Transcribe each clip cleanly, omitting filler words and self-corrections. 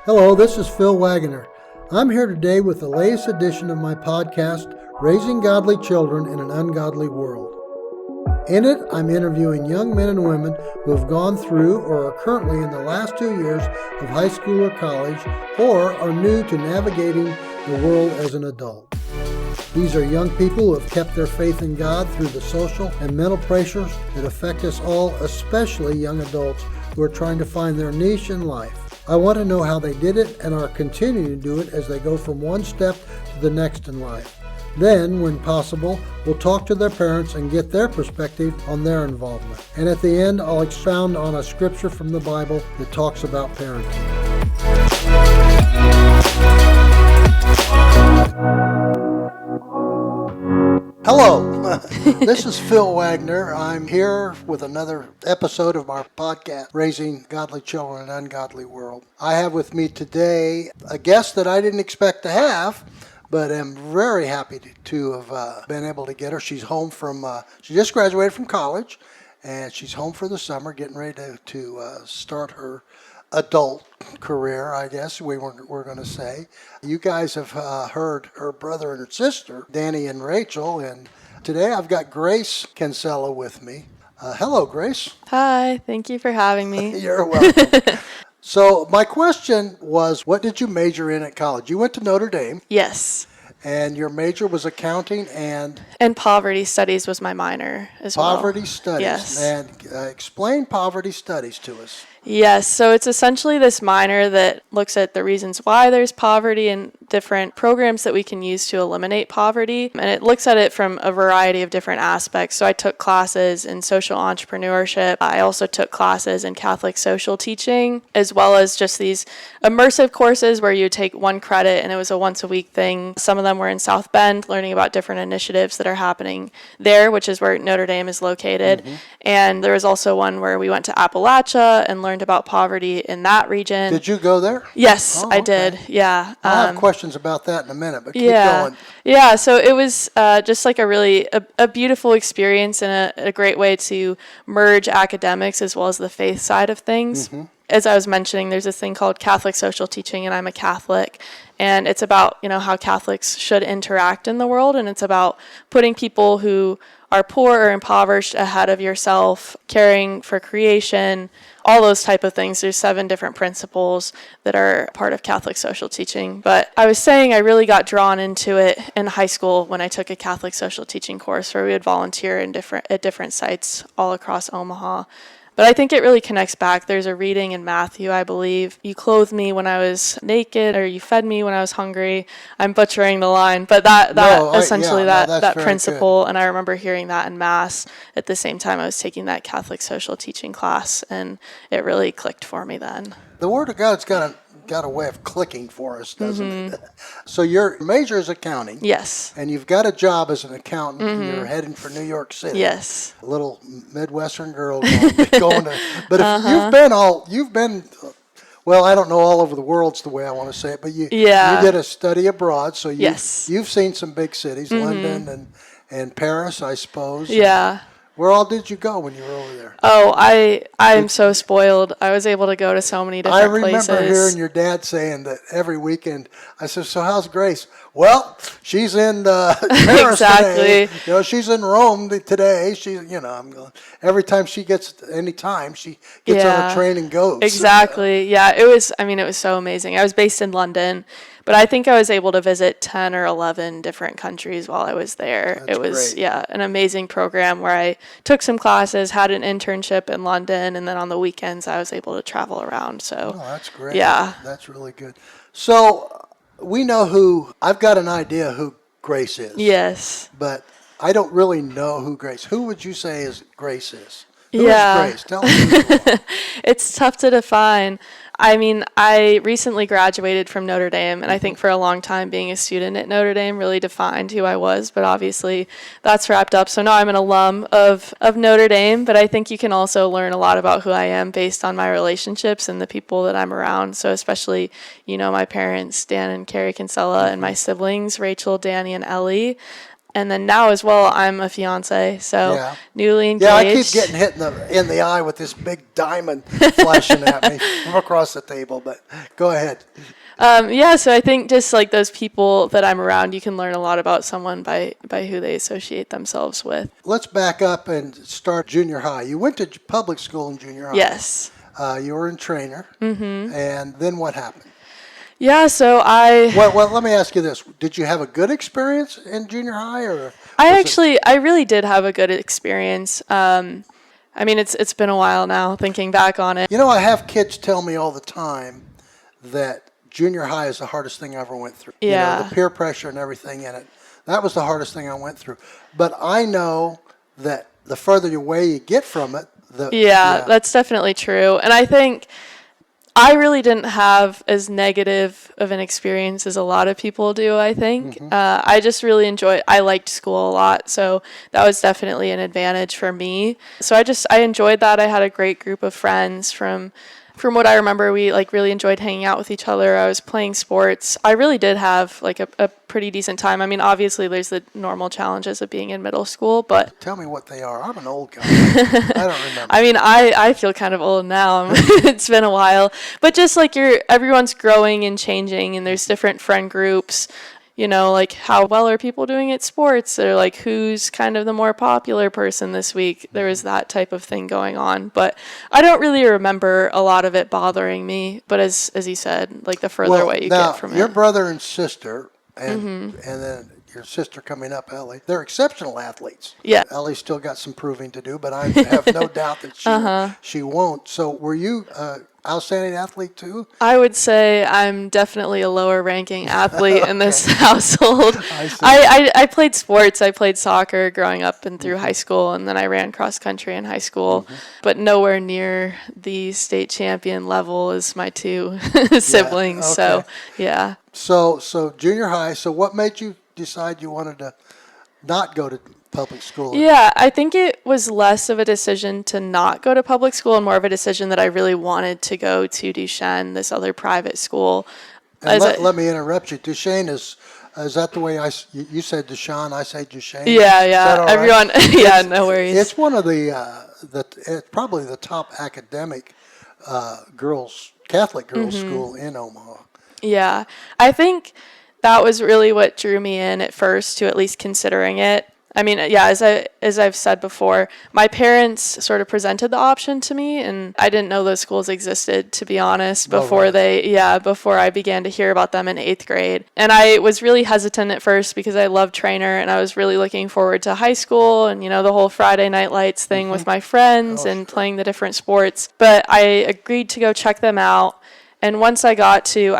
Hello, this is Phil Wagoner. I'm here today with the latest edition of my podcast, Raising Godly Children in an Ungodly World. In it, I'm interviewing young men and women who have gone through or are currently in the last 2 years of high school or college, or are new to navigating the world as an adult. These are young people who have kept their faith in God through the social and mental pressures that affect us all, especially young adults who are trying to find their niche in life. I want to know how they did it and are continuing to do it as they go from one step to the next in life. Then, when possible, we'll talk to their parents and get their perspective on their involvement. And at the end, I'll expound on a scripture from the Bible that talks about parenting. Hello, this is Phil Wagoner. I'm here with another episode of our podcast, Raising Godly Children in an Ungodly World. I have with me today a guest that I didn't expect to have, but am very happy to have been able to get her. She's home from, she just graduated from college, and she's home for the summer, getting ready to start her adult career, I guess we're going to say. You guys have heard her brother and her sister, Danny and Rachel, and today I've got Grace Kinsella with me. Hello, Grace. Hi, thank you for having me. You're welcome. So my question was, what did you major in at college? You went to Notre Dame. Yes. And your major was accounting and poverty studies was my minor as well. Poverty studies. Yes. And explain poverty studies to us. Yes, so it's essentially this minor that looks at the reasons why there's poverty and different programs that we can use to eliminate poverty. And it looks at it from a variety of different aspects. So I took classes in social entrepreneurship. I also took classes in Catholic social teaching, as well as just these immersive courses where you take one credit and it was a once a week thing. Some of them were in South Bend, learning about different initiatives that are happening there, which is where Notre Dame is located. Mm-hmm. And there was also one where we went to Appalachia and learned about poverty in that region. Did you go there? Yes, I did. Yeah. I'll have questions about that in a minute, but keep going. Yeah, so it was just like a beautiful experience and a great way to merge academics as well as the faith side of things. Mm-hmm. As I was mentioning, there's this thing called Catholic social teaching, and I'm a Catholic. And it's about, how Catholics should interact in the world, and it's about putting people who are poor or impoverished ahead of yourself, caring for creation, all those type of things. There's 7 different principles that are part of Catholic social teaching. But I was saying I really got drawn into it in high school when I took a Catholic social teaching course where we would volunteer at different sites all across Omaha. But I think it really connects back. There's a reading in Matthew, I believe. You clothed me when I was naked, or you fed me when I was hungry. I'm butchering the line, but that principle. Good. And I remember hearing that in Mass at the same time I was taking that Catholic social teaching class, and it really clicked for me then. The Word of God's got a way of clicking for us, doesn't it? So your major is accounting. Yes. And you've got a job as an accountant, and you're heading for New York City. Yes. A little Midwestern girl going to. But if you've been, well, I don't know all over the world's the way I want to say it, but you did a study abroad, so you've seen some big cities, London and Paris, I suppose. Yeah. Where all did you go when you were over there? Oh, I'm so spoiled. I was able to go to so many different places. I remember hearing your dad saying that every weekend. I said, so how's Grace? Well, she's in Paris today. She's in Rome today. I'm going. Every time she gets on a train and goes. Exactly. Yeah, it was so amazing. I was based in London, but I think I was able to visit 10 or 11 different countries while I was there. That's it was great. An amazing program where I took some classes, had an internship in London, and then on the weekends I was able to travel around. So that's great. Yeah. That's really good. So we know I've got an idea who Grace is. Yes. But I don't really know who Grace. Who would you say Grace is? Who is Grace? Tell me. It's tough to define. I recently graduated from Notre Dame, and I think for a long time being a student at Notre Dame really defined who I was, but obviously that's wrapped up. So now I'm an alum of Notre Dame, but I think you can also learn a lot about who I am based on my relationships and the people that I'm around. So especially, my parents, Dan and Carrie Kinsella, and my siblings, Rachel, Danny, and Ellie. And then now as well, I'm a fiance, so newly engaged. Yeah, I keep getting hit in the eye with this big diamond flashing at me from across the table, but go ahead. So I think just like those people that I'm around, you can learn a lot about someone by who they associate themselves with. Let's back up and start junior high. You went to public school in junior high. Yes. You were in trainer. Mm-hmm. And then what happened? Yeah, so Well, let me ask you this. Did you have a good experience in junior high? Or I really did have a good experience. I mean, it's been a while now thinking back on it. You know, I have kids tell me all the time that junior high is the hardest thing I ever went through. Yeah. You know, the peer pressure and everything in it. That was the hardest thing I went through. But I know that the further away you get from it, that's definitely true. And I think I really didn't have as negative of an experience as a lot of people do, I think. Mm-hmm. I just really I liked school a lot, so that was definitely an advantage for me. So I enjoyed that. I had a great group of friends from what I remember. We like really enjoyed hanging out with each other. I was playing sports. I really did have like a pretty decent time. I mean, obviously there's the normal challenges of being in middle school, but tell me what they are. I'm an old guy. I don't remember. I mean, I feel kind of old now. It's been a while, but just like everyone's growing and changing, and there's different friend groups. You know, like how well are people doing at sports? Or like who's kind of the more popular person this week? There was that type of thing going on. But I don't really remember a lot of it bothering me. But as you said, like the further away you get from it. Your brother and sister, and then your sister coming up, Ellie, they're exceptional athletes. Yeah. Ellie's still got some proving to do, but I have no doubt that she won't. So were you outstanding athlete too? I would say I'm definitely a lower ranking athlete in this household. I played sports. I played soccer growing up and through high school, and then I ran cross country in high school, but nowhere near the state champion level as my two siblings. So yeah. So junior high. So what made you decide you wanted to not go to public school? Yeah, I think it was less of a decision to not go to public school and more of a decision that I really wanted to go to Duchesne, this other private school. And let me interrupt you. Duchesne is that the way you said Duchesne, I say Duchesne? Yeah. Everyone, right? No worries. It's one of it's probably the top academic Catholic girls school in Omaha. Yeah, I think that was really what drew me in at first to at least considering it. I mean, yeah, as I've said before, my parents sort of presented the option to me, and I didn't know those schools existed, to be honest, before I began to hear about them in 8th grade. And I was really hesitant at first because I love trainer, and I was really looking forward to high school and, you know, the whole Friday night lights thing with my friends and playing the different sports. But I agreed to go check them out. And once I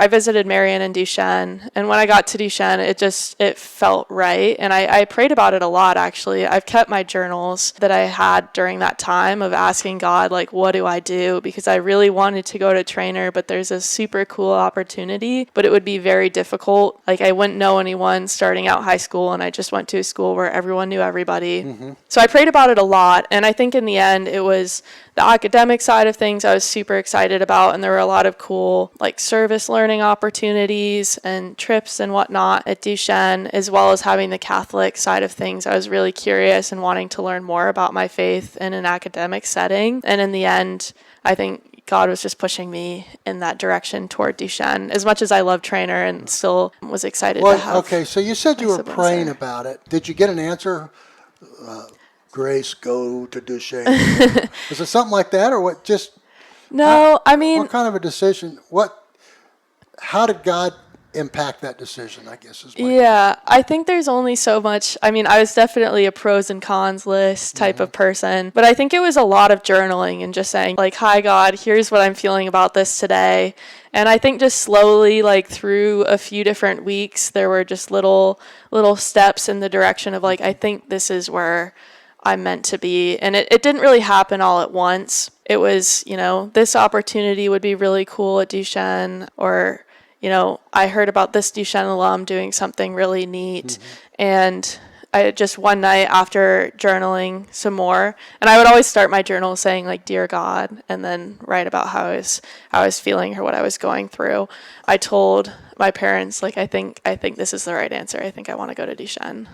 visited Marion and Duchesne, and when I got to Duchesne, it felt right. And I prayed about it a lot, actually. I've kept my journals that I had during that time of asking God, like, what do I do? Because I really wanted to go to trainer, but there's a super cool opportunity, but it would be very difficult. Like, I wouldn't know anyone starting out high school, and I just went to a school where everyone knew everybody. Mm-hmm. So I prayed about it a lot, and I think in the end, it was the academic side of things I was super excited about, and there were a lot of cool like service learning opportunities and trips and whatnot at Duchesne, as well as having the Catholic side of things. I was really curious and wanting to learn more about my faith in an academic setting. And in the end, I think God was just pushing me in that direction toward Duchesne, as much as I love trainer and still was excited to have. Okay, so you said you were praying about it. Did you get an answer? Grace, go to Duchesne. Was it something like that, or what? Just no. I mean, what kind of a decision? How did God impact that decision? I guess is. I think there's only so much. I mean, I was definitely a pros and cons list type of person, but I think it was a lot of journaling and just saying like, "Hi God, here's what I'm feeling about this today." And I think just slowly, like through a few different weeks, there were just little steps in the direction of like, I think this is where I'm meant to be. And it didn't really happen all at once. It was, you know, this opportunity would be really cool at Duchesne, or, you know, I heard about this Duchesne alum doing something really neat. And I just one night after journaling some more, and I would always start my journal saying like, "Dear God," and then write about how I was feeling or what I was going through. I told my parents, like, I think this is the right answer. I think I want to go to Duchesne.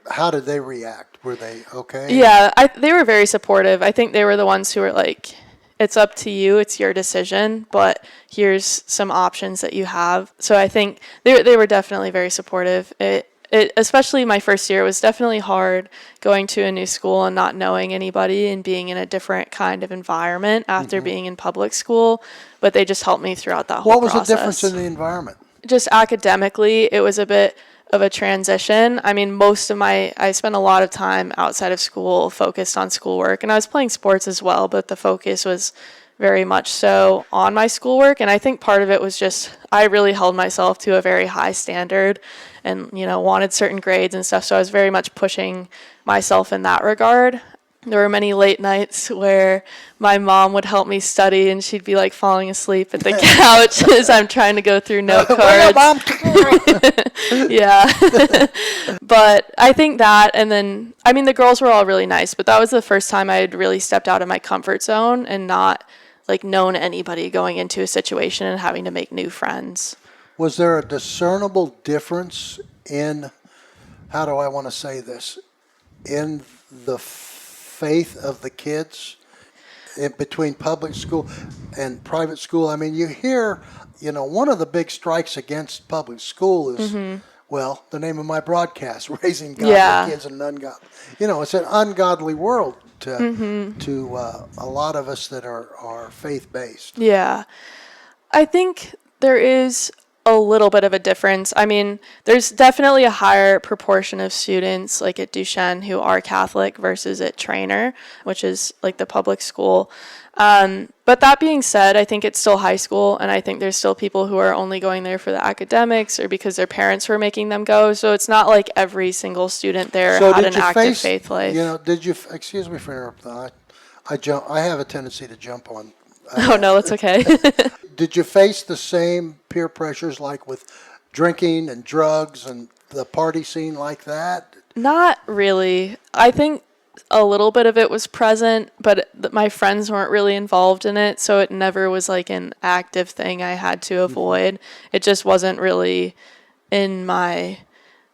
how did they react? Were they okay? Yeah, they were very supportive. I think they were the ones who were like, it's up to you, it's your decision, but here's some options that you have. So I think they were definitely very supportive. It especially my first year was definitely hard going to a new school and not knowing anybody and being in a different kind of environment after being in public school, but they just helped me throughout that whole process. What was the difference in the environment? Just academically, it was a bit of a transition. I mean, I spent a lot of time outside of school focused on schoolwork, and I was playing sports as well, but the focus was very much so on my schoolwork. And I think part of it was just, I really held myself to a very high standard and, wanted certain grades and stuff. So I was very much pushing myself in that regard. There were many late nights where my mom would help me study and she'd be like falling asleep at the couch as I'm trying to go through note cards. Yeah. But I think that, and then, I mean, the girls were all really nice, but that was the first time I had really stepped out of my comfort zone and not like known anybody going into a situation and having to make new friends. Was there a discernible difference in, how do I want to say this, in the faith of the kids in between public school and private school? I mean, you hear, one of the big strikes against public school is, well, the name of my broadcast, Raising Godly Kids in an Ungodly. It's an ungodly world to a lot of us that are faith-based. Yeah. I think there is a little bit of a difference. I mean, there's definitely a higher proportion of students like at Duchesne who are Catholic versus at Trainer, which is like the public school. But that being said, I think it's still high school, and I think there's still people who are only going there for the academics or because their parents were making them go. So it's not like every single student there had an active faith life. Excuse me for interrupting. I have a tendency to jump on. Oh, no, that's okay. Did you face the same peer pressures like with drinking and drugs and the party scene like that? Not really. I think a little bit of it was present, but my friends weren't really involved in it, so it never was like an active thing I had to avoid. It just wasn't really in my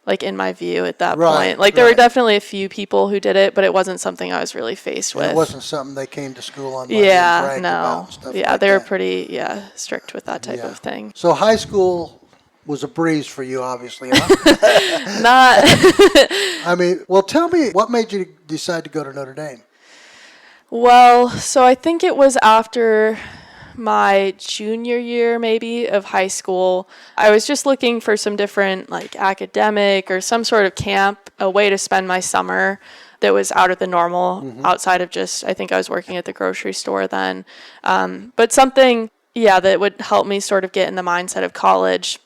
view at that point. Like there were definitely a few people who did it, but it wasn't something I was really faced with. It wasn't something they came to school on. Yeah, no. They were pretty strict with that type of thing. So high school was a breeze for you, obviously, huh? Not. I mean, well, tell me, what made you decide to go to Notre Dame? Well, so I think it was after my junior year maybe of high school. I was just looking for some different like academic or some sort of camp, a way to spend my summer that was out of the normal, outside of just, I think I was working at the grocery store then. But something, that would help me sort of get in the mindset of college.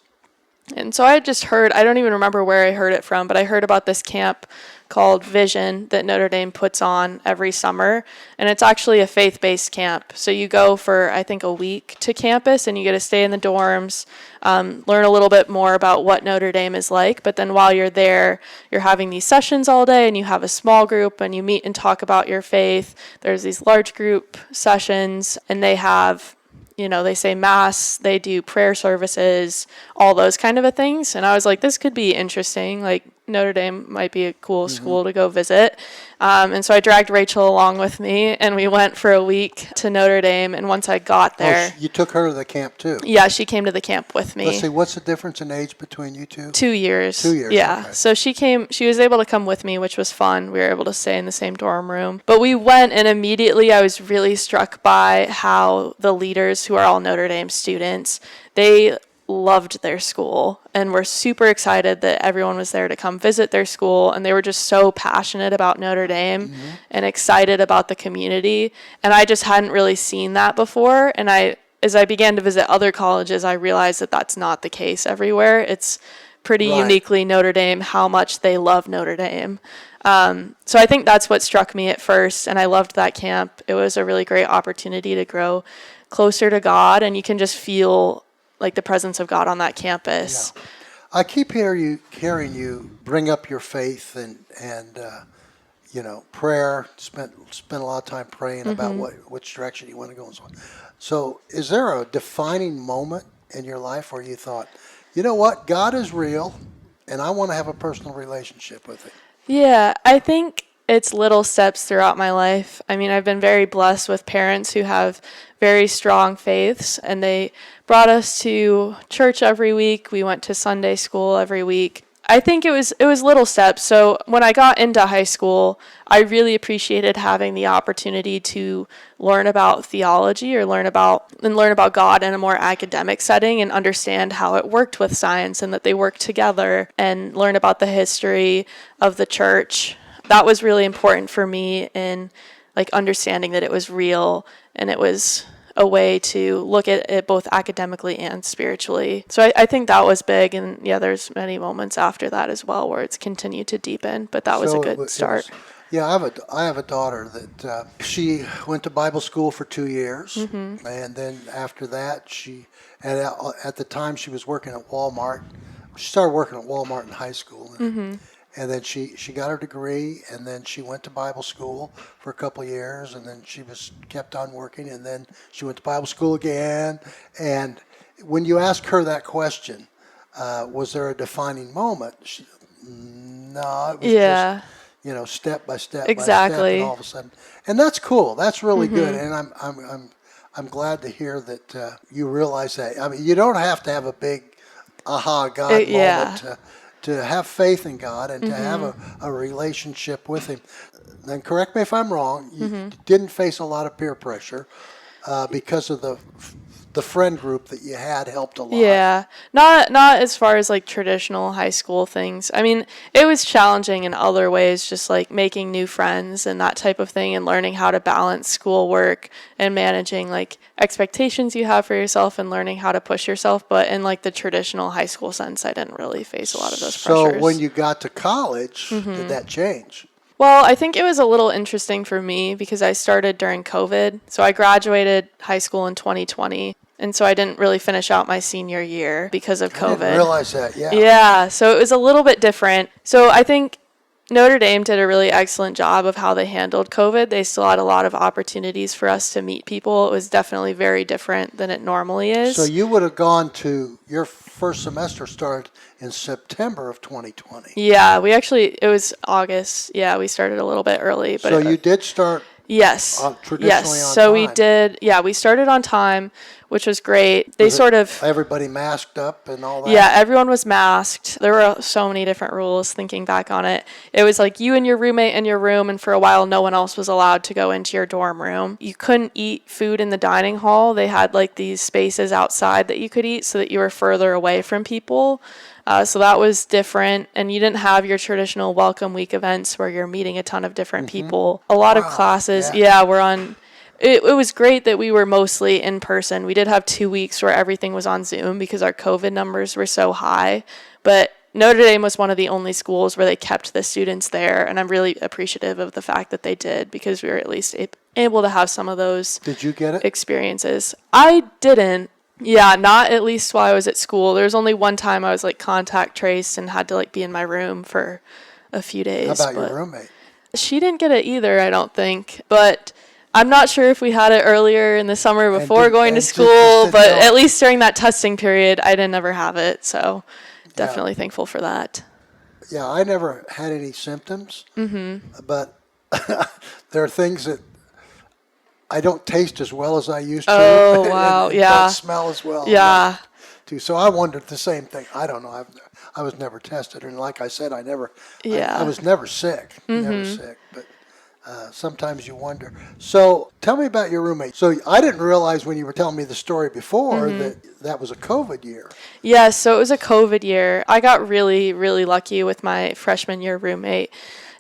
And so I had just heard, I don't even remember where I heard it from, but I heard about this camp called Vision that Notre Dame puts on every summer. And it's actually a faith-based camp. So you go for, I think, a week to campus and you get to stay in the dorms, learn a little bit more about what Notre Dame is like. But then while you're there, you're having these sessions all day and you have a small group and you meet and talk about your faith. There's these large group sessions and they have, they say mass, they do prayer services, all those kind of things. And I was like, this could be interesting. Like Notre Dame might be a cool school to go visit. And so I dragged Rachel along with me and we went for a week to Notre Dame. And once I got there. You took her to the camp too? Yeah, she came to the camp with me. Let's see, what's the difference in age between you two? 2 years. 2 years. Yeah. Okay. So she was able to come with me, which was fun. We were able to stay in the same dorm room. But we went and immediately I was really struck by how the leaders, who are all Notre Dame students, they loved their school and were super excited that everyone was there to come visit their school, and they were just so passionate about Notre Dame and excited about the community. And I just hadn't really seen that before, and as I began to visit other colleges, I realized that that's not the case everywhere. It's pretty uniquely Notre Dame how much they love Notre Dame. So I think that's what struck me at first, and I loved that camp. It was a really great opportunity to grow closer to God, and you can just feel like the presence of God on that campus. Yeah. I keep hearing you bring up your faith and prayer. Spent a lot of time praying about which direction you want to go and so on. So, is there a defining moment in your life where you thought, you know what, God is real, and I want to have a personal relationship with Him? Yeah, I think it's little steps throughout my life. I mean, I've been very blessed with parents who have very strong faiths, and they brought us to church every week. We went to Sunday school every week. I think it was little steps. So when I got into high school, I really appreciated having the opportunity to learn about theology or learn about God in a more academic setting and understand how it worked with science and that they worked together, and learn about the history of the church. That was really important for me in like understanding that it was real and it was a way to look at it both academically and spiritually. So I think that was big, and yeah, there's many moments after that as well where it's continued to deepen, but that was a good start. Yeah, I have a daughter that she went to Bible school for 2 years, and then after that, at the time she was working at Walmart. She started working at Walmart in high school, and then she got her degree, and then she went to Bible school for a couple of years, and then she kept on working, and then she went to Bible school again. And when you ask her that question, was there a defining moment? No, it was just step by step, exactly. and all of a sudden, and that's cool. That's really good, and I'm glad to hear that you realize that. I mean, you don't have to have a big aha God moment to have faith in God and to have a relationship with Him. Then correct me if I'm wrong. You didn't face a lot of peer pressure because of the friend group that you had helped a lot. Yeah, not as far as like traditional high school things. I mean, it was challenging in other ways, just like making new friends and that type of thing, and learning how to balance schoolwork and managing like expectations you have for yourself and learning how to push yourself. But in like the traditional high school sense, I didn't really face a lot of those pressures. So when you got to college, did that change? Well, I think it was a little interesting for me because I started during COVID. So I graduated high school in 2020. And so I didn't really finish out my senior year because of COVID. I didn't realize that, yeah. Yeah, so it was a little bit different. So I think Notre Dame did a really excellent job of how they handled COVID. They still had a lot of opportunities for us to meet people. It was definitely very different than it normally is. So you would have gone to, your first semester started in September of 2020. Yeah, it was August. Yeah, we started a little bit early. But so you did start Yes. Traditionally yes. on So time. we did. Yeah, we started on time, which was great. Everybody masked up and all that? Yeah, everyone was masked. There were so many different rules thinking back on it. It was like you and your roommate in your room, and for a while no one else was allowed to go into your dorm room. You couldn't eat food in the dining hall. They had like these spaces outside that you could eat so that you were further away from people. So that was different, and you didn't have your traditional welcome week events where you're meeting a ton of different people. A lot of classes, were on. It was great that we were mostly in person. We did have 2 weeks where everything was on Zoom because our COVID numbers were so high, but Notre Dame was one of the only schools where they kept the students there, and I'm really appreciative of the fact that they did because we were at least able to have some of those Did you get it? experiences. I didn't. Yeah, not at least while I was at school. There was only one time I was like contact traced and had to like be in my room for a few days. How about your roommate? She didn't get it either, I don't think. But I'm not sure if we had it earlier in the summer before going to school, but at least during that testing period, I didn't ever have it. So definitely thankful for that. Yeah, I never had any symptoms, but there are things that I don't taste as well as I used to. Oh, wow. and Yeah. don't smell as well. Yeah. So I wondered the same thing. I don't know. I was never tested, and like I said, I was never sick. Never sick, but sometimes you wonder. So tell me about your roommate. So I didn't realize when you were telling me the story before that was a COVID year. Yeah, so it was a COVID year. I got really, really lucky with my freshman year roommate.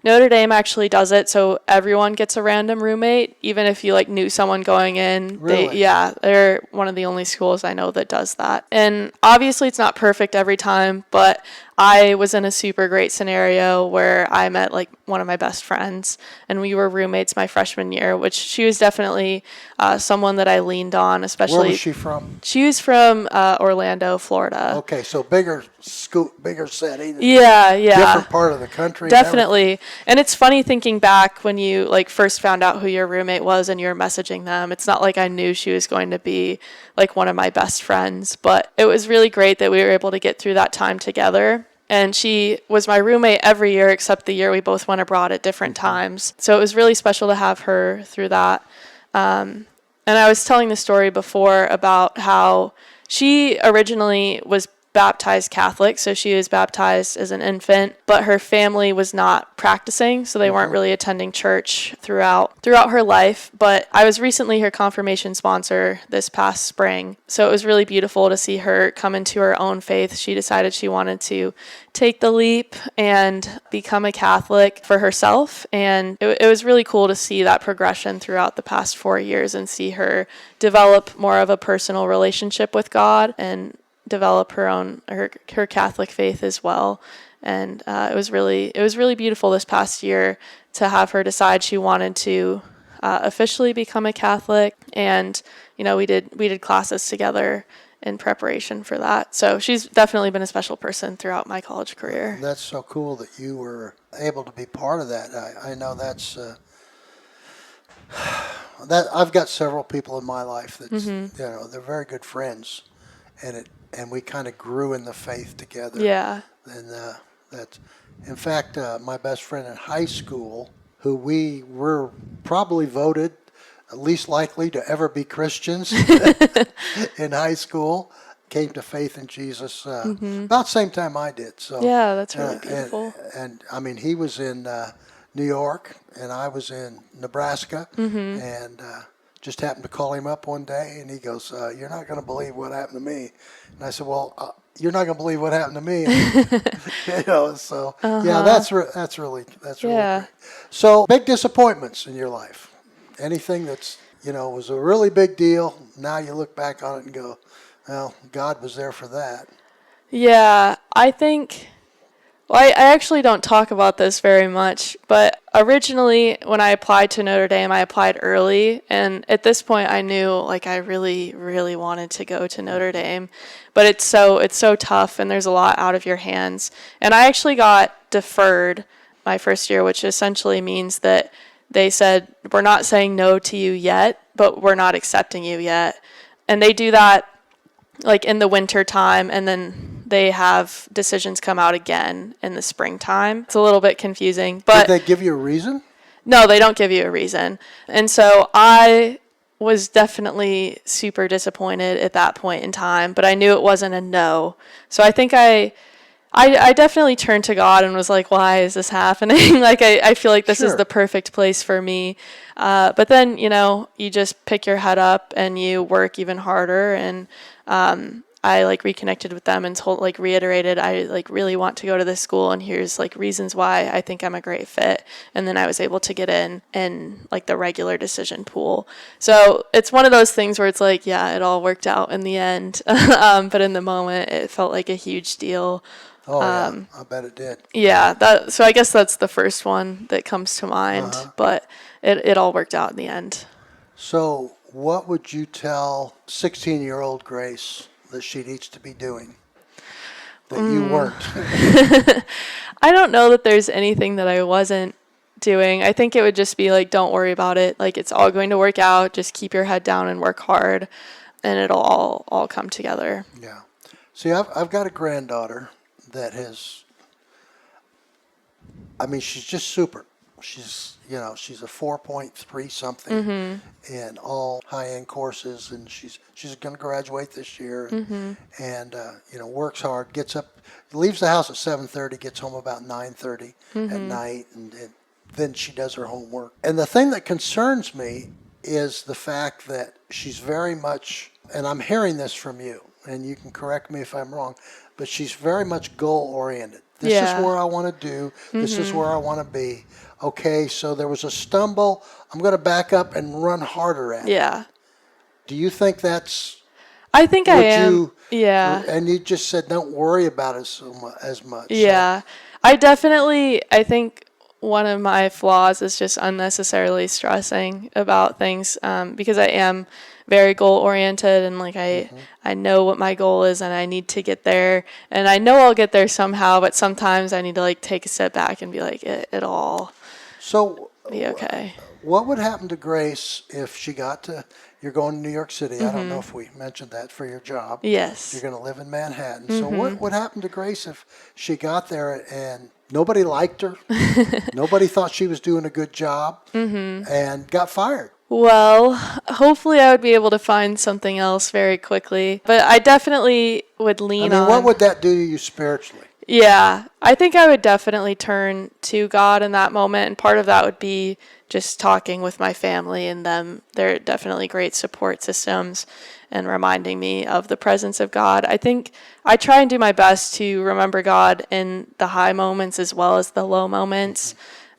Notre Dame actually does it, so everyone gets a random roommate, even if you like knew someone going in. Really? They're one of the only schools I know that does that. And obviously it's not perfect every time, but I was in a super great scenario where I met like one of my best friends, and we were roommates my freshman year, which she was definitely someone that I leaned on, especially. Where was she from? She was from Orlando, Florida. Okay, so bigger school, bigger setting. Yeah. Different part of the country. Definitely. And it's funny thinking back when you like first found out who your roommate was and you were messaging them. It's not like I knew she was going to be like one of my best friends, but it was really great that we were able to get through that time together. And she was my roommate every year except the year we both went abroad at different times. So it was really special to have her through that. And I was telling the story before about how she originally was baptized Catholic, so she was baptized as an infant, but her family was not practicing, so they weren't really attending church throughout her life. But I was recently her confirmation sponsor this past spring, so it was really beautiful to see her come into her own faith. She decided she wanted to take the leap and become a Catholic for herself, and it was really cool to see that progression throughout the past 4 years and see her develop more of a personal relationship with God and develop her Catholic faith as well. And it was really beautiful this past year to have her decide she wanted to officially become a Catholic. And we did classes together in preparation for that. So she's definitely been a special person throughout my college career. That's so cool that you were able to be part of that. I know that's that I've got several people in my life that they're very good friends, and we kind of grew in the faith together. Yeah. And that's, in fact, my best friend in high school, who we were probably voted least likely to ever be Christians in high school, came to faith in Jesus about the same time I did. So yeah, that's really beautiful. And I mean, he was in New York, and I was in Nebraska, and just happened to call him up one day, and he goes, "You're not going to believe what happened to me." And I said, "Well, you're not going to believe what happened to me." So yeah, that's really great. So big disappointments in your life. Anything that's was a really big deal. Now you look back on it and go, "Well, God was there for that." Yeah, I think. Well, I actually don't talk about this very much, but originally when I applied to Notre Dame, I applied early, and at this point I knew I really, really wanted to go to Notre Dame, but it's so tough and there's a lot out of your hands. And I actually got deferred my first year, which essentially means that they said, "We're not saying no to you yet, but we're not accepting you yet." And they do that in the winter time, and then they have decisions come out again in the springtime. It's a little bit confusing. But did they give you a reason? No, they don't give you a reason. And so I was definitely super disappointed at that point in time, but I knew it wasn't a no. So I think I definitely turned to God and was like, why is this happening? I feel like this is the perfect place for me. But then, you just pick your head up and you work even harder. And I reconnected with them and reiterated, I really want to go to this school, and here's reasons why I think I'm a great fit. And then I was able to get in the regular decision pool. So it's one of those things where it's it all worked out in the end. But in the moment it felt like a huge deal. Oh, yeah, I bet it did. Yeah, so I guess that's the first one that comes to mind, but it all worked out in the end. So what would you tell 16-year-old Grace that she needs to be doing that you weren't? I don't know that there's anything that I wasn't doing. I think it would just be don't worry about it. It's all going to work out. Just keep your head down and work hard, and it'll all come together. Yeah. See, I've got a granddaughter that has, she's just super. She's a 4.3 something in all high-end courses, and she's going to graduate this year, and works hard, gets up, leaves the house at 7:30, gets home about 9:30 at night, and then she does her homework. And the thing that concerns me is the fact that she's very much, and I'm hearing this from you, and you can correct me if I'm wrong, but she's very much goal-oriented. This is where I want to do. This is where I want to be. Okay, so there was a stumble. I'm going to back up and run harder at it. Yeah. Do you think that's... I think I am. Yeah. And you just said don't worry about it as much. Yeah. So. I think one of my flaws is just unnecessarily stressing about things because I am very goal-oriented, and I know what my goal is, and I need to get there, and I know I'll get there somehow, but sometimes I need to take a step back and be it'll all be okay. What would happen to Grace if she got to you're going to New York City. I don't know if we mentioned that for your job. Yes. You're going to live in Manhattan. So what would happen to Grace if she got there and nobody liked her, nobody thought she was doing a good job, and got fired? Well, hopefully I would be able to find something else very quickly. But I definitely would lean on... what would that do to you spiritually? Yeah, I think I would definitely turn to God in that moment. And part of that would be just talking with my family and them. They're definitely great support systems and reminding me of the presence of God. I think I try and do my best to remember God in the high moments as well as the low moments.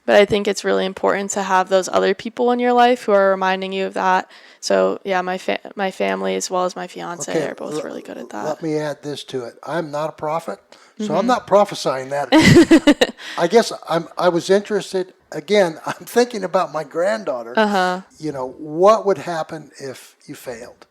But I think it's really important to have those other people in your life who are reminding you of that. So, yeah, my family as well as my fiance are both really good at that. Let me add this to it. I'm not a prophet, so I'm not prophesying that. I guess I was interested. Again, I'm thinking about my granddaughter. You know, what would happen if you failed?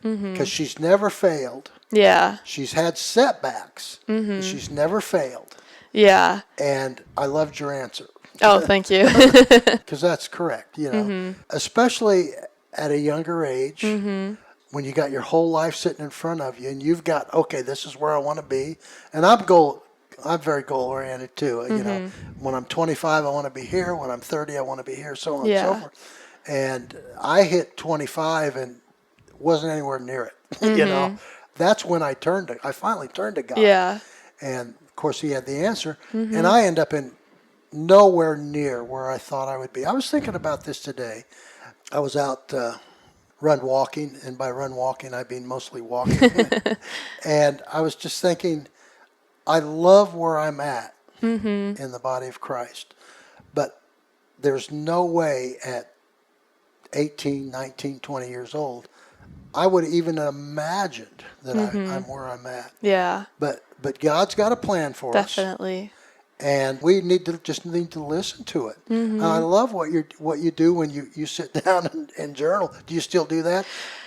Because she's never failed. Yeah. She's had setbacks. She's never failed. Yeah. And I loved your answer. Oh, thank you. Because that's correct, you know, especially at a younger age, when you got your whole life sitting in front of you and you've got, okay, this is where I want to be. And I'm very goal oriented too. You know, when I'm 25, I want to be here. When I'm 30, I want to be here, so on and so forth. And I hit 25 and wasn't anywhere near it. You know, that's when I finally turned to God. Yeah. And of course, he had the answer. And I end up in nowhere near where I thought I would be. I was thinking about this today. I was out run walking, and by run walking, I mean mostly walking. And I was just thinking, I love where I'm at in the body of Christ. But there's no way at 18, 19, 20 years old, I would even imagined that I'm where I'm at. Yeah. But God's got a plan for us. Definitely. And we need to listen to it. I love what you do when you sit down and journal. Do you still do that?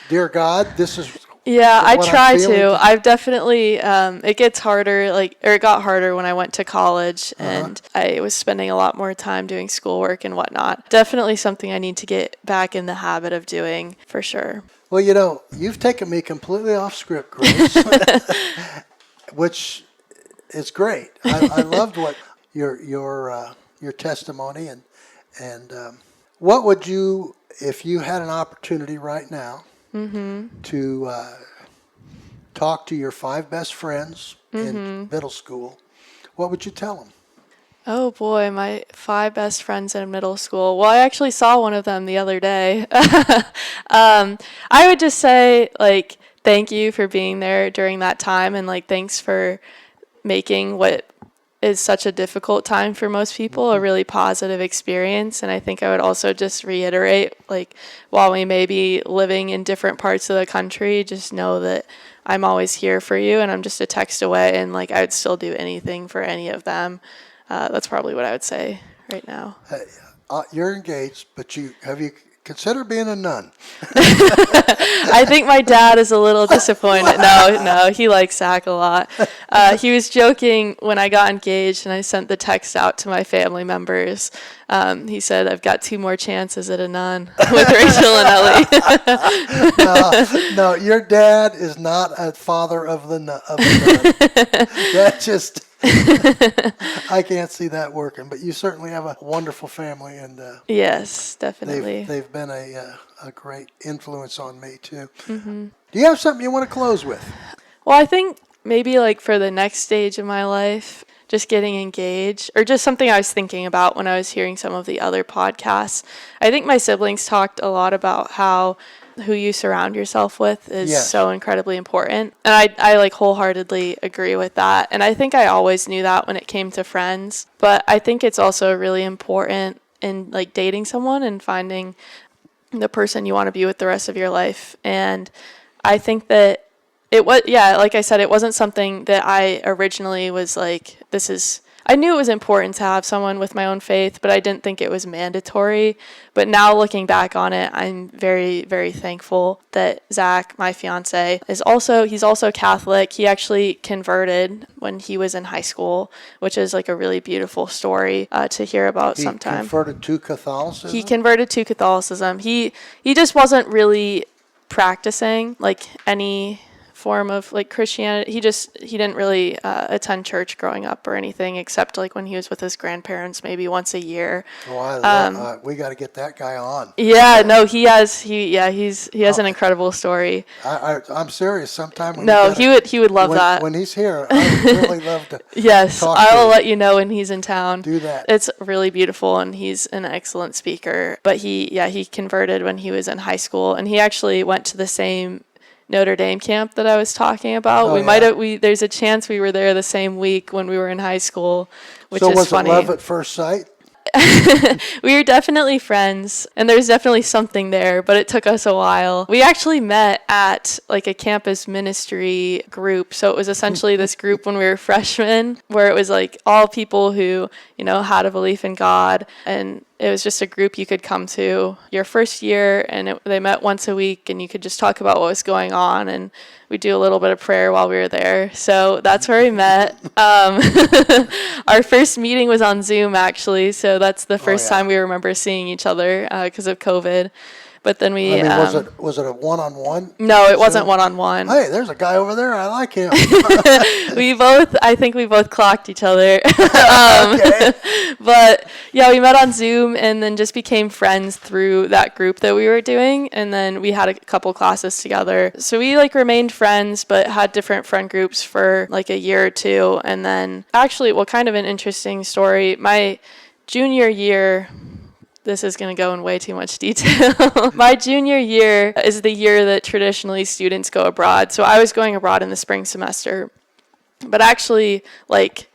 Dear God, this is I try to. I've definitely it gets harder, it got harder when I went to college and I was spending a lot more time doing schoolwork and whatnot. Definitely something I need to get back in the habit of doing for sure. Well, you know, you've taken me completely off script, Grace, which is great. I loved what your testimony and what would you, if you had an opportunity right now to talk to your 5 best friends in middle school, what would you tell them? Oh boy, my 5 best friends in middle school. Well, I actually saw one of them the other day. I would just say, thank you for being there during that time, and thanks for making what is such a difficult time for most people a really positive experience. And I think I would also just reiterate, while we may be living in different parts of the country, just know that I'm always here for you, and I'm just a text away, and I would still do anything for any of them. That's probably what I would say right now. You're engaged, but have you considered being a nun? I think my dad is a little disappointed. No, he likes Zach a lot. He was joking when I got engaged and I sent the text out to my family members. He said, I've got 2 more chances at a nun with Rachel and Ellie. No, your dad is not a father of the nun. That just... I can't see that working, but you certainly have a wonderful family, and yes, definitely. They've been a great influence on me too. Do you have something you want to close with? Well, I think maybe for the next stage of my life, just getting engaged, or just something I was thinking about when I was hearing some of the other podcasts. I think my siblings talked a lot about how who you surround yourself with is so incredibly important. And I wholeheartedly agree with that. And I think I always knew that when it came to friends. But I think it's also really important in dating someone and finding the person you want to be with the rest of your life. And I think that it was, like I said, it wasn't something that I originally was I knew it was important to have someone with my own faith, but I didn't think it was mandatory. But now looking back on it, I'm very, very thankful that Zach, my fiance, he's also Catholic. He actually converted when he was in high school, which is a really beautiful story to hear about sometime. He converted to Catholicism? He converted to Catholicism. He just wasn't really practicing like any form of like Christianity. He didn't really attend church growing up or anything, except like when he was with his grandparents maybe once a year. Oh, we got to get that guy on. Yeah, no, he has an incredible story. I'm serious. Sometime when he would love that. When he's here, I would really love to. Yes, I will let you know when he's in town. Do that. It's really beautiful, and he's an excellent speaker. But he converted when he was in high school, and he actually went to the same Notre Dame camp that I was talking about. There's a chance we were there the same week when we were in high school, which is funny. So was it love at first sight? We were definitely friends, and there's definitely something there, but it took us a while. We actually met at like a campus ministry group. So it was essentially this group when we were freshmen, where it was like all people who, had a belief in God, and it was just a group you could come to your first year, and they met once a week, and you could just talk about what was going on, and we do a little bit of prayer while we were there. So that's where we met. Our first meeting was on Zoom, actually, so that's the first time we remember seeing each other because of COVID. But then we... was it a one-on-one? No, it wasn't one-on-one. Hey, there's a guy over there. I like him. I think we both clocked each other. Okay. But yeah, we met on Zoom and then just became friends through that group that we were doing. And then we had a couple classes together. So we remained friends, but had different friend groups for like a year or two. And then actually, kind of an interesting story. My junior year... This is going to go in way too much detail. My junior year is the year that traditionally students go abroad. So I was going abroad in the spring semester. But actually, 8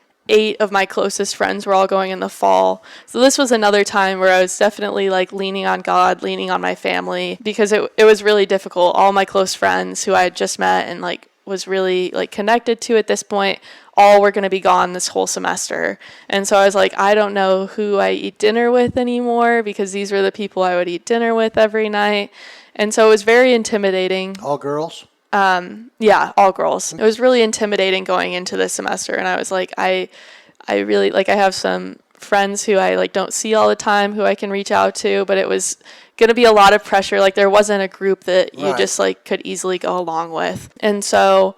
of my closest friends were all going in the fall. So this was another time where I was definitely leaning on God, leaning on my family, because it was really difficult. All my close friends who I had just met and was really connected to at this point, all were going to be gone this whole semester. And so I was like, I don't know who I eat dinner with anymore, because these were the people I would eat dinner with every night. And so it was very intimidating. All girls? Yeah, all girls. It was really intimidating going into this semester. And I was like, I really, I have some friends who I don't see all the time who I can reach out to, but it was going to be a lot of pressure. There wasn't a group that you just could easily go along with. And so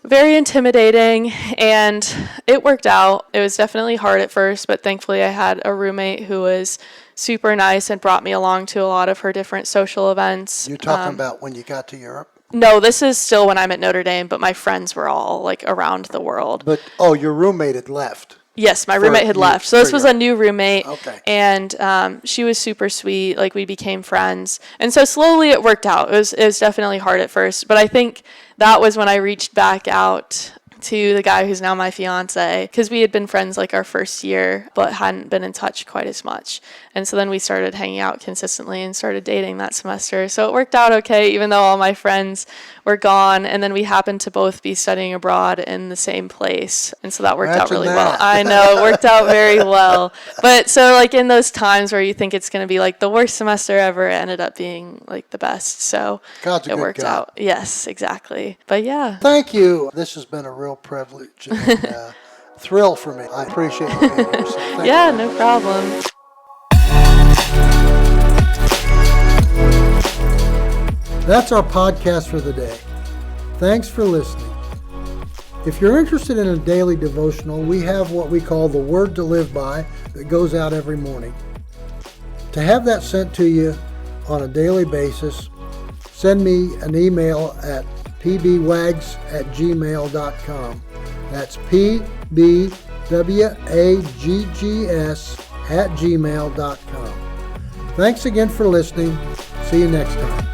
very intimidating, and it worked out. It was definitely hard at first, but thankfully I had a roommate who was super nice and brought me along to a lot of her different social events. You're talking about when you got to Europe? No, this is still when I'm at Notre Dame, but my friends were all around the world. But, your roommate had left. Yes, my roommate had left. So this was a new roommate. Okay. And she was super sweet. We became friends. And so slowly it worked out. It was definitely hard at first. But I think that was when I reached back out to the guy who's now my fiance, because we had been friends our first year, but hadn't been in touch quite as much. And so then we started hanging out consistently and started dating that semester. So it worked out okay, even though all my friends were gone. And then we happened to both be studying abroad in the same place. And so that worked out really well. I know, it worked out very well. But so in those times where you think it's going to be the worst semester ever, it ended up being the best. So it worked out. Yes, exactly. But yeah. Thank you. This has been a real privilege and thrill for me. I appreciate you being here. So yeah, no problem. That's our podcast for the day. Thanks for listening. If you're interested in a daily devotional, we have what we call the Word to Live By that goes out every morning. To have that sent to you on a daily basis, send me an email at pbwags@gmail.com. That's pbwaggs@gmail.com. Thanks again for listening. See you next time.